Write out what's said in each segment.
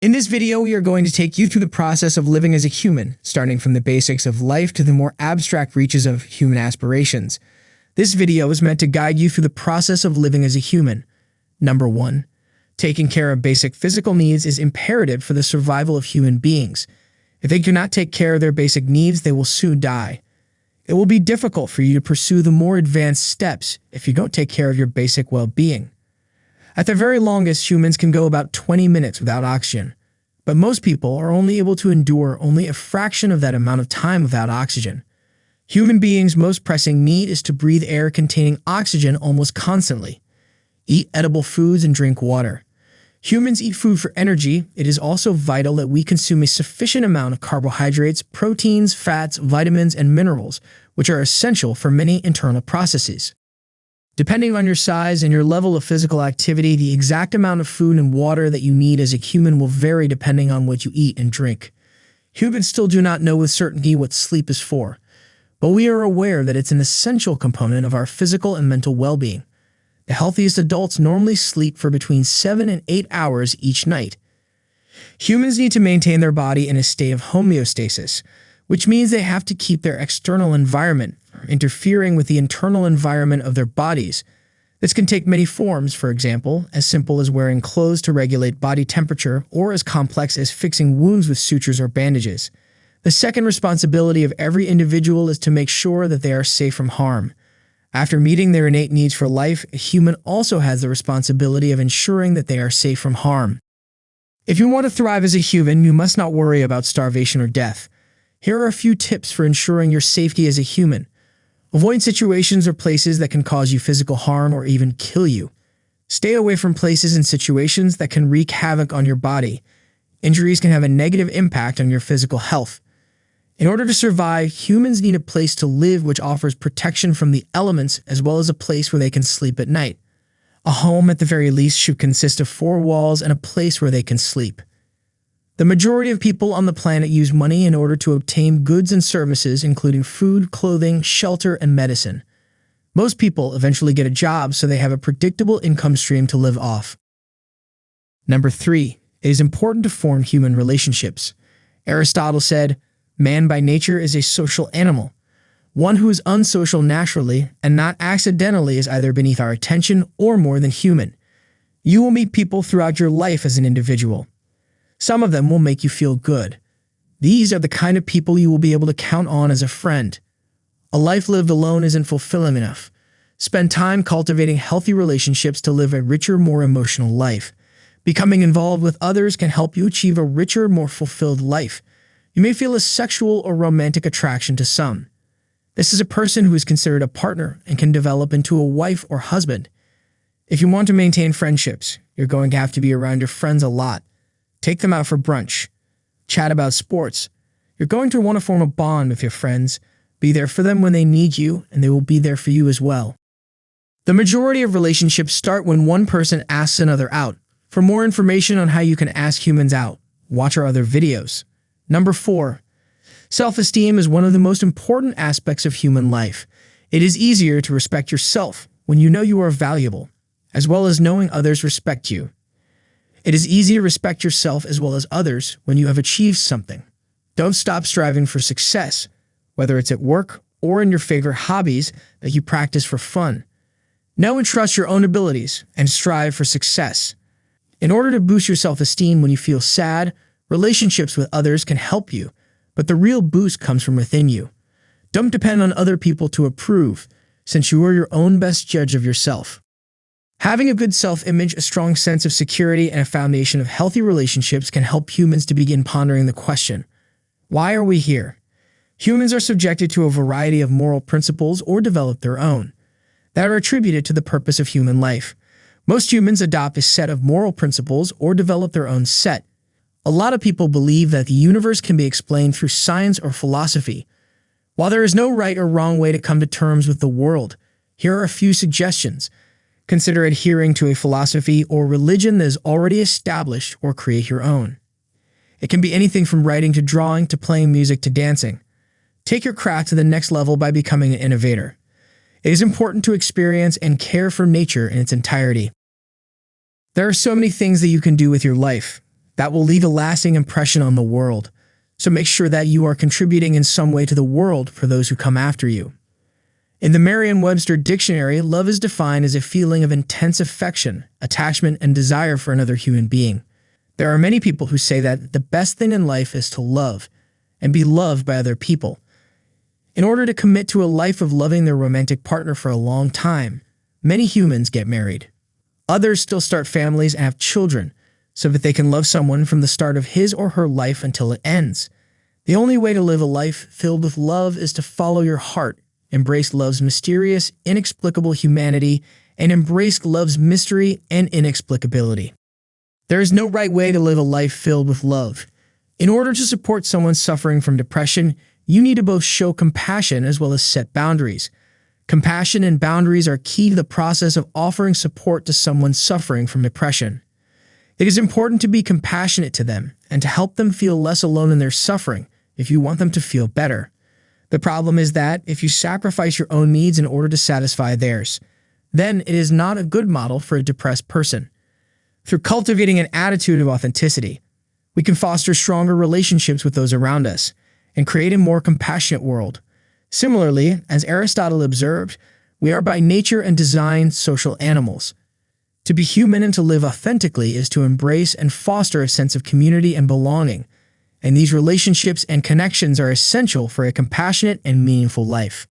In this video, we are going to take you through the process of living as a human, starting from the basics of life to the more abstract reaches of human aspirations. This video is meant to guide you through the process of living as a human. Number 1. Taking care of basic physical needs is imperative for the survival of human beings. If they do not take care of their basic needs, they will soon die. It will be difficult for you to pursue the more advanced steps if you don't take care of your basic well-being. At the very longest, humans can go about 20 minutes without oxygen, but most people are only able to endure only a fraction of that amount of time without oxygen. Human beings' most pressing need is to breathe air containing oxygen almost constantly. Eat edible foods and drink water. Humans eat food for energy. It is also vital that we consume a sufficient amount of carbohydrates, proteins, fats, vitamins, and minerals, which are essential for many internal processes. Depending on your size and your level of physical activity, the exact amount of food and water that you need as a human will vary depending on what you eat and drink. Humans still do not know with certainty what sleep is for, but we are aware that it's an essential component of our physical and mental well-being. The healthiest adults normally sleep for between 7 and 8 hours each night. Humans need to maintain their body in a state of homeostasis, which means they have to keep their external environment from interfering with the internal environment of their bodies. This can take many forms, for example, as simple as wearing clothes to regulate body temperature, or as complex as fixing wounds with sutures or bandages. The second responsibility of every individual is to make sure that they are safe from harm. After meeting their innate needs for life, a human also has the responsibility of ensuring that they are safe from harm. If you want to thrive as a human, you must not worry about starvation or death. Here are a few tips for ensuring your safety as a human. Avoid situations or places that can cause you physical harm or even kill you. Stay away from places and situations that can wreak havoc on your body. Injuries can have a negative impact on your physical health. In order to survive, humans need a place to live which offers protection from the elements as well as a place where they can sleep at night. A home, at the very least, should consist of 4 walls and a place where they can sleep. The majority of people on the planet use money in order to obtain goods and services, including food, clothing, shelter, and medicine. Most people eventually get a job so they have a predictable income stream to live off. Number 3. It is important to form human relationships. Aristotle said, "Man by nature is a social animal. One who is unsocial naturally and not accidentally is either beneath our attention or more than human." You will meet people throughout your life as an individual. Some of them will make you feel good. These are the kind of people you will be able to count on as a friend. A life lived alone isn't fulfilling enough. Spend time cultivating healthy relationships to live a richer, more emotional life. Becoming involved with others can help you achieve a richer, more fulfilled life. You may feel a sexual or romantic attraction to some. This is a person who is considered a partner and can develop into a wife or husband. If you want to maintain friendships, you're going to have to be around your friends a lot. Take them out for brunch. Chat about sports. You're going to want to form a bond with your friends. Be there for them when they need you, and they will be there for you as well. The majority of relationships start when one person asks another out. For more information on how you can ask humans out, watch our other videos. Number 4. Self-esteem is one of the most important aspects of human life. It is easier to respect yourself when you know you are valuable, as well as knowing others respect you. It is easy to respect yourself as well as others when you have achieved something. Don't stop striving for success, whether it's at work or in your favorite hobbies that you practice for fun. Know and trust your own abilities and strive for success. In order to boost your self-esteem when you feel sad, relationships with others can help you, but the real boost comes from within you. Don't depend on other people to approve, since you are your own best judge of yourself. Having a good self-image, a strong sense of security, and a foundation of healthy relationships can help humans to begin pondering the question, why are we here? Humans are subjected to a variety of moral principles or develop their own that are attributed to the purpose of human life. Most humans adopt a set of moral principles or develop their own set. A lot of people believe that the universe can be explained through science or philosophy. While there is no right or wrong way to come to terms with the world, here are a few suggestions. Consider adhering to a philosophy or religion that is already established or create your own. It can be anything from writing to drawing to playing music to dancing. Take your craft to the next level by becoming an innovator. It is important to experience and care for nature in its entirety. There are so many things that you can do with your life. that will leave a lasting impression on the world. So make sure that you are contributing in some way to the world for those who come after you. In the Merriam-Webster dictionary, love is defined as a feeling of intense affection, attachment, and desire for another human being. There are many people who say that the best thing in life is to love and be loved by other people. In order to commit to a life of loving their romantic partner for a long time, many humans get married. Others still start families and have children so that they can love someone from the start of his or her life until it ends. The only way to live a life filled with love is to follow your heart, embrace love's mysterious, inexplicable humanity, and embrace love's mystery and inexplicability. There is no right way to live a life filled with love. In order to support someone suffering from depression, you need to both show compassion as well as set boundaries. Compassion and boundaries are key to the process of offering support to someone suffering from depression. It is important to be compassionate to them and to help them feel less alone in their suffering if you want them to feel better. The problem is that if you sacrifice your own needs in order to satisfy theirs, then it is not a good model for a depressed person. Through cultivating an attitude of authenticity, we can foster stronger relationships with those around us and create a more compassionate world. Similarly, as Aristotle observed, we are by nature and design social animals. To be human and to live authentically is to embrace and foster a sense of community and belonging, and these relationships and connections are essential for a compassionate and meaningful life.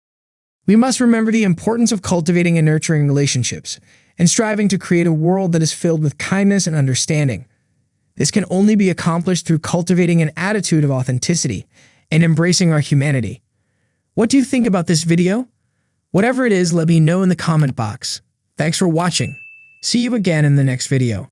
We must remember the importance of cultivating and nurturing relationships, and striving to create a world that is filled with kindness and understanding. This can only be accomplished through cultivating an attitude of authenticity and embracing our humanity. What do you think about this video? Whatever it is, let me know in the comment box. Thanks for watching. See you again in the next video.